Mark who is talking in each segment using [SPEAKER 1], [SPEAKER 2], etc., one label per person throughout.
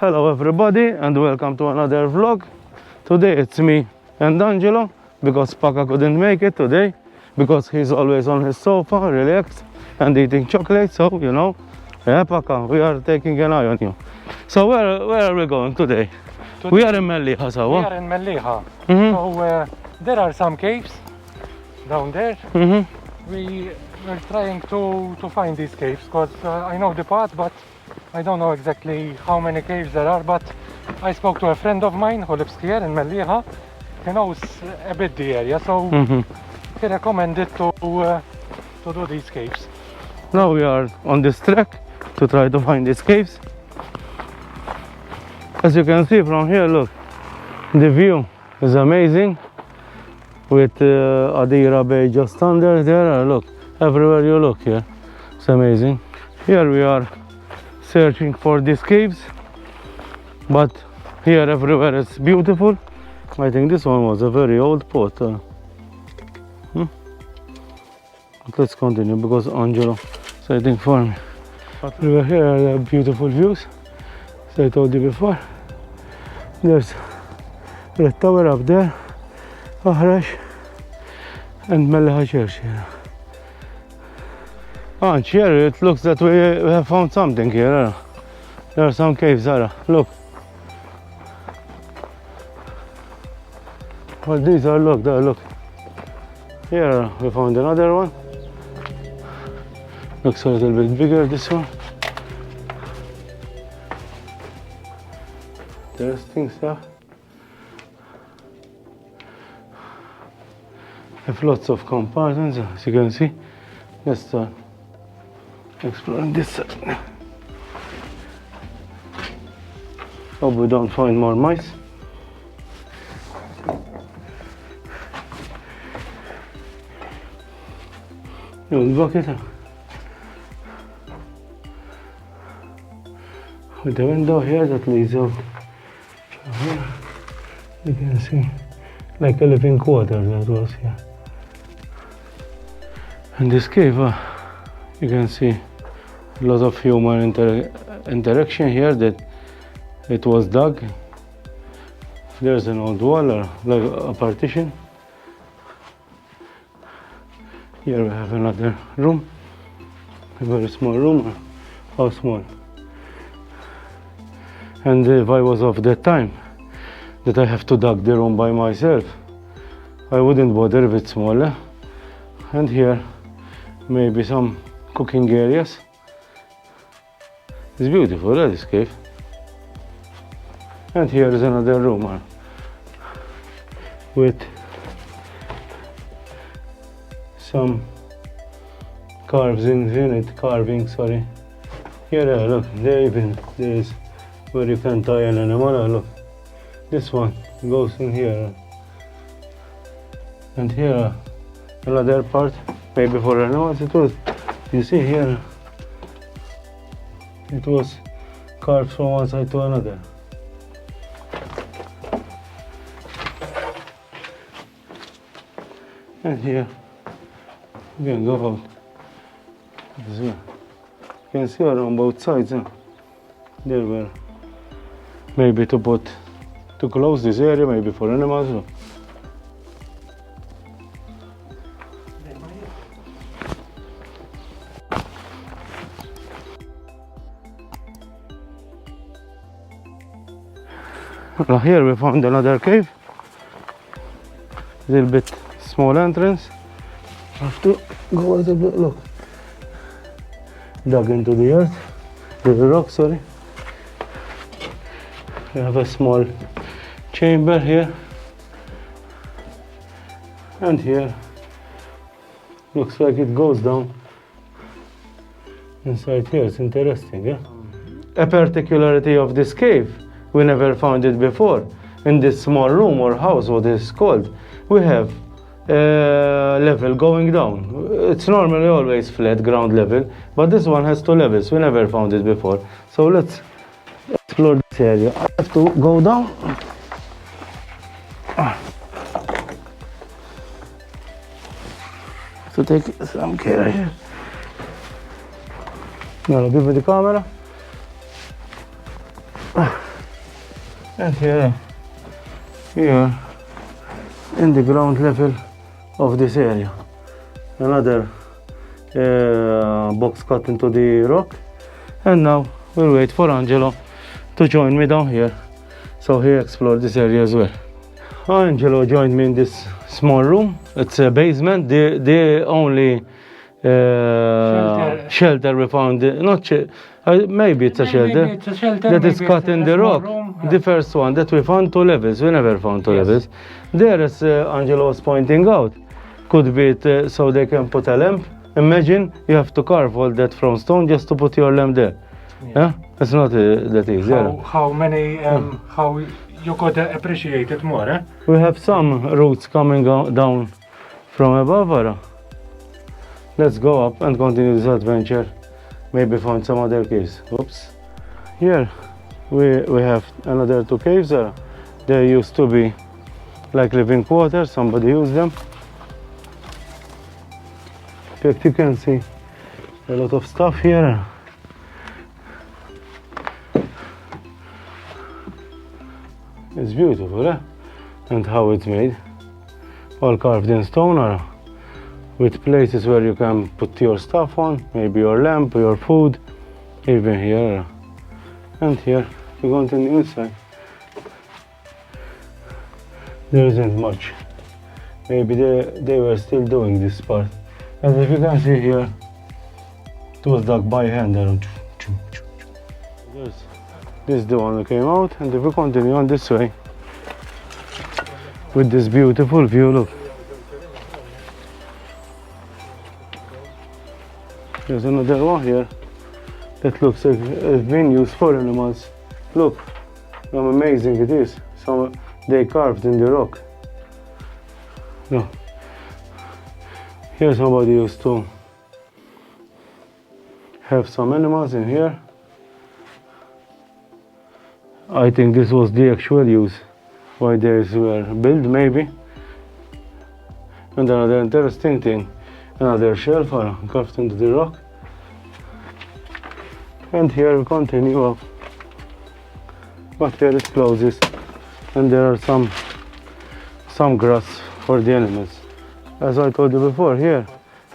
[SPEAKER 1] Hello everybody and welcome to another vlog. Today it's me and Angelo because Paka couldn't make it today because he's always on his sofa, relaxed and eating chocolate. So, you know, yeah, Paka, we are taking an eye on you. So where are we going today? We are in Mellieha, so
[SPEAKER 2] we are in Mellieha. So there are some caves down there. We were trying to find these caves because I know the path, but I don't know exactly how many caves there are. But I spoke to a friend of mine who lives here in Mellieha. He knows a bit the area, so he recommended to do these caves.
[SPEAKER 1] Now we are on this trek to try to find these caves. As you can see from here, look, the view is amazing with Adira Bay just under there. Look, everywhere you look here, it's amazing. Here we are searching for these caves, but here everywhere is beautiful. I think this one was a very old pot. But let's continue because Angelo is waiting for me. Over here are the beautiful views, as I told you before. There's Red Tower up there, Ahrash, and Mellieha Church here. And here it looks that we have found something here. There are some caves, look. Well, these are, look, there, look. Here we found another one. Looks a little bit bigger, this one. Interesting stuff. Have lots of compartments, as you can see. Let's start exploring this side. Hope we don't find more mice. Old bucket. With the window here that leads out. Here you can see like a living quarters that was here. And this cave, you can see a lot of human interaction here, that it was dug. There's an old wall or like a partition. Here we have another room, a very small room. How small? And if I was of that time that I have to dug the room by myself, I wouldn't bother if it's smaller. And here maybe some cooking areas. It's beautiful, this cave. And here is another room with some carving, sorry. Here, look, there is where you can tie an animal. Look, this one goes in here. And here, another part, maybe for animals. It was, you see here, it was carved from one side to another. And here, you can go out. You can see around both sides. There were maybe to close this area, maybe for animals. Here we found another cave. A little bit small entrance. Have to go a little bit, look. Dug into the earth, the rock, sorry. We have a small chamber here. And here, looks like it goes down inside here. It's interesting, yeah? A particularity of this cave, we never found it before. In this small room or house, what is called, we have level going down. It's normally always flat ground level, but this one has 2 levels. We never found it before. So let's explore this area. I have to go down. To take some care here. Now give me the camera. And here in the ground level of this area, another box cut into the rock. And now we'll wait for Angelo to join me down here, so he explored this area as well. Angelo joined me in this small room. It's a basement. The only shelter we found, maybe it's a shelter.
[SPEAKER 2] Maybe it's a shelter,
[SPEAKER 1] that is
[SPEAKER 2] maybe
[SPEAKER 1] cut
[SPEAKER 2] it's a
[SPEAKER 1] in the
[SPEAKER 2] small
[SPEAKER 1] rock.
[SPEAKER 2] room,
[SPEAKER 1] The first one that we found 2 levels. We never found 2 levels. There, as Angelo was pointing out, could be it, so they can put a lamp. Imagine you have to carve all that from stone just to put your lamp there. Yeah, it's not that easy.
[SPEAKER 2] How you could appreciate it more, eh?
[SPEAKER 1] We have some roots coming down from above. Let's go up and continue this adventure. Maybe find some other caves. Oops. Here we have another 2 caves. They used to be like living quarters. Somebody used them. In fact, you can see a lot of stuff here. It's beautiful, eh? And how it's made. All carved in stone, with places where you can put your stuff on, maybe your lamp, your food, even here. And here we continue inside. There isn't much. Maybe they were still doing this part. And if you can see here, it was dug by hand. This is the one that came out, and if we continue on this way, with this beautiful view, look. There's another one here that looks like it's been used for animals. Look how amazing it is. So they carved in the rock. No. Here somebody used to have some animals in here. I think this was the actual use why these were built, maybe. And another interesting thing, another shelf carved into the rock. And here we continue up, but here it closes, and there are some grass for the animals. As I told you before, here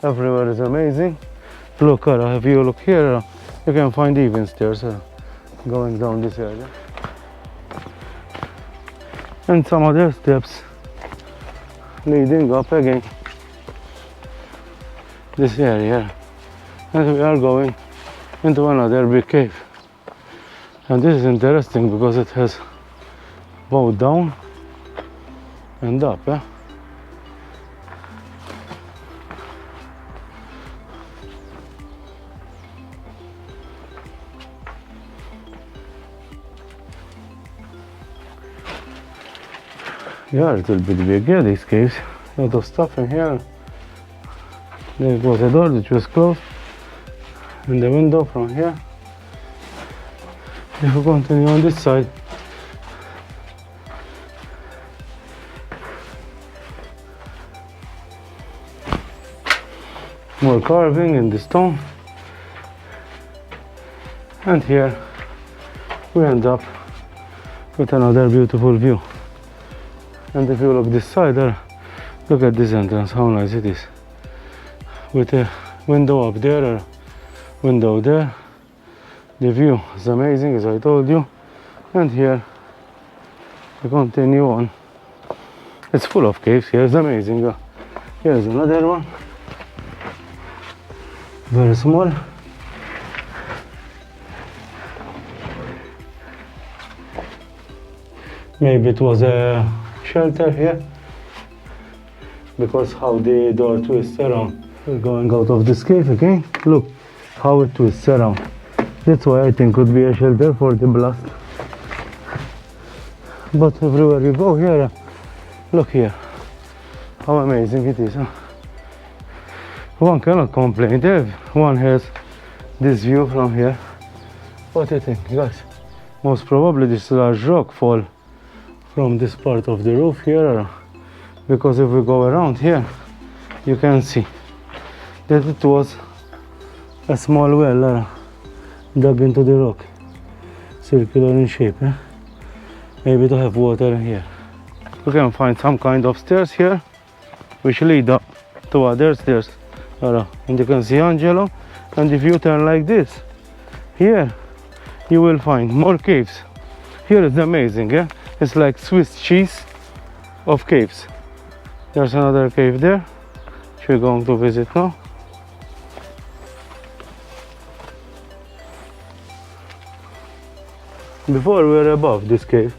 [SPEAKER 1] everywhere is amazing. Look, if you look here, you can find even stairs going down this area, and some other steps leading up again this area, and we are going into another big cave. And this is interesting because it has both down and up. Yeah, it will be big, yeah, these caves. A lot of stuff in here. There was a door which was closed, and the window from here. If we continue on this side, more carving in the stone, and here we end up with another beautiful view. And if you look this side there, look at this entrance, how nice it is, with a window up there, or window there. The view is amazing, as I told you. And here we continue on. It's full of caves here, it's amazing. Here's another one, very small. Maybe it was a shelter here, because how the door twists around. We're going out of this cave again. Look how it twists around. That's why I think it could be a shelter for the blast. But everywhere you go here, look here, how amazing it is. One cannot complain if one has this view from here. What do you think, guys? Most probably this large rock fall from this part of the roof here, because if we go around here, you can see that it was a small well dug into the rock, circular in shape, maybe to have water in here. We can find some kind of stairs here which lead up to other stairs. And you can see Angelo, and if you turn like this, here you will find more caves. Here is amazing, yeah? It's like Swiss cheese of caves. There's another cave there, which we're going to visit now. Before we were above this cave.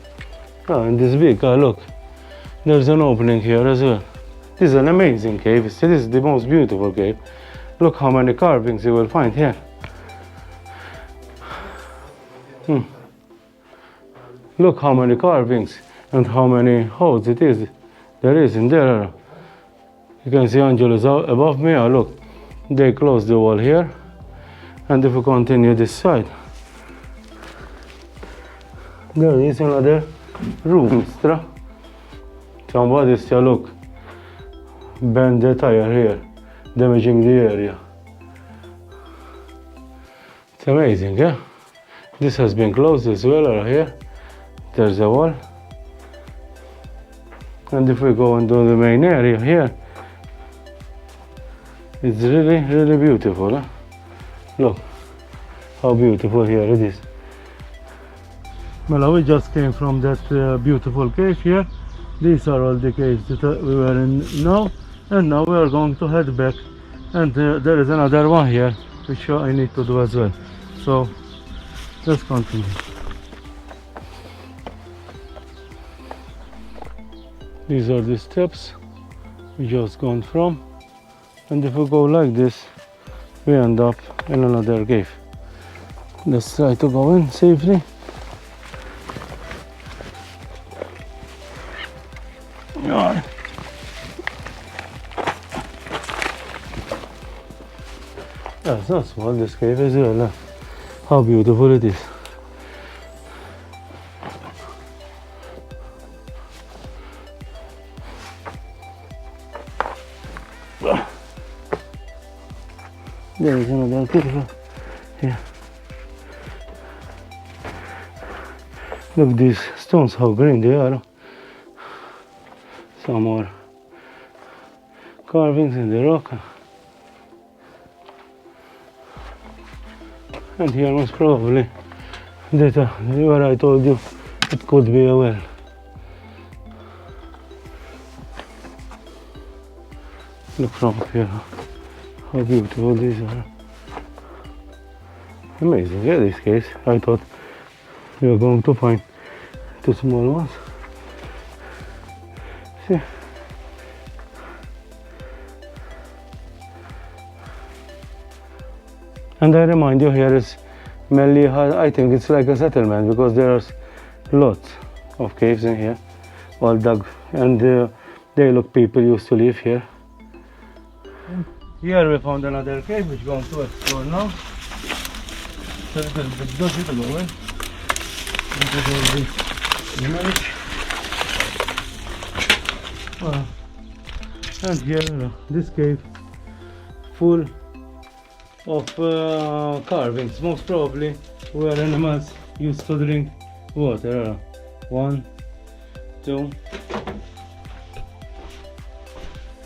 [SPEAKER 1] And this big, look, there's an opening here as well. This is an amazing cave. This is the most beautiful cave. Look how many carvings you will find here. Look how many carvings and how many holes there is in there. You can see Angelo's above me. Look, they closed the wall here. And if we continue this side, there is another room. Somebody still look, bend the tire here, damaging the area. It's amazing, yeah? This has been closed as well. Here there's a wall, and if we go into the main area here, it's really beautiful, huh? Look how beautiful here it is. Well, we just came from that beautiful cave here. These are all the caves that we were in now, and now we are going to head back, and there is another one here which I need to do as well. So let's continue. These are the steps we just gone from, and if we go like this, we end up in another cave. Let's try to go in safely. Yeah, it's not small, this cave as well. How beautiful it is. There is another cave here. Look, these stones, how green they are. Some more carvings in the rock. And here was probably that where I told you it could be a well. Look from up here how beautiful these are. Amazing, yeah, this case. I thought we were going to find two small ones. See? And I remind you, here is Mellieha. I think it's like a settlement because there are lots of caves in here, all dug, and they look people used to live here. Here we found another cave which we're going to explore now. So it is a bit dodgy to go in. And here, this cave full of carvings, most probably where animals used to drink water. 1, 2.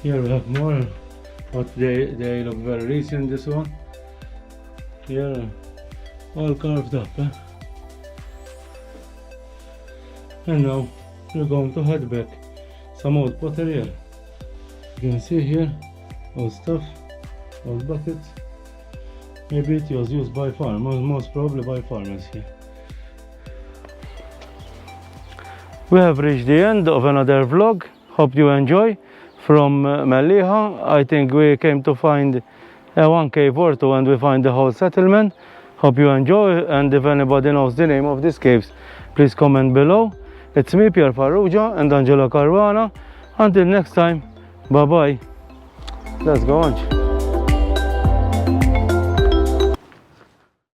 [SPEAKER 1] Here we have more, but they look very recent, this one. Here, all carved up. And now we're going to head back. Some old pottery here. You can see here, old stuff, old buckets. Maybe it was used by farmers, most probably by farmers here. We have reached the end of another vlog. Hope you enjoy. From Mellieha, I think we came to find one cave or two, and we find the whole settlement. Hope you enjoy, and if anybody knows the name of these caves, please comment below. It's me, Pierre Farrugia, and Angelo. Until next time, bye bye. Let's go on.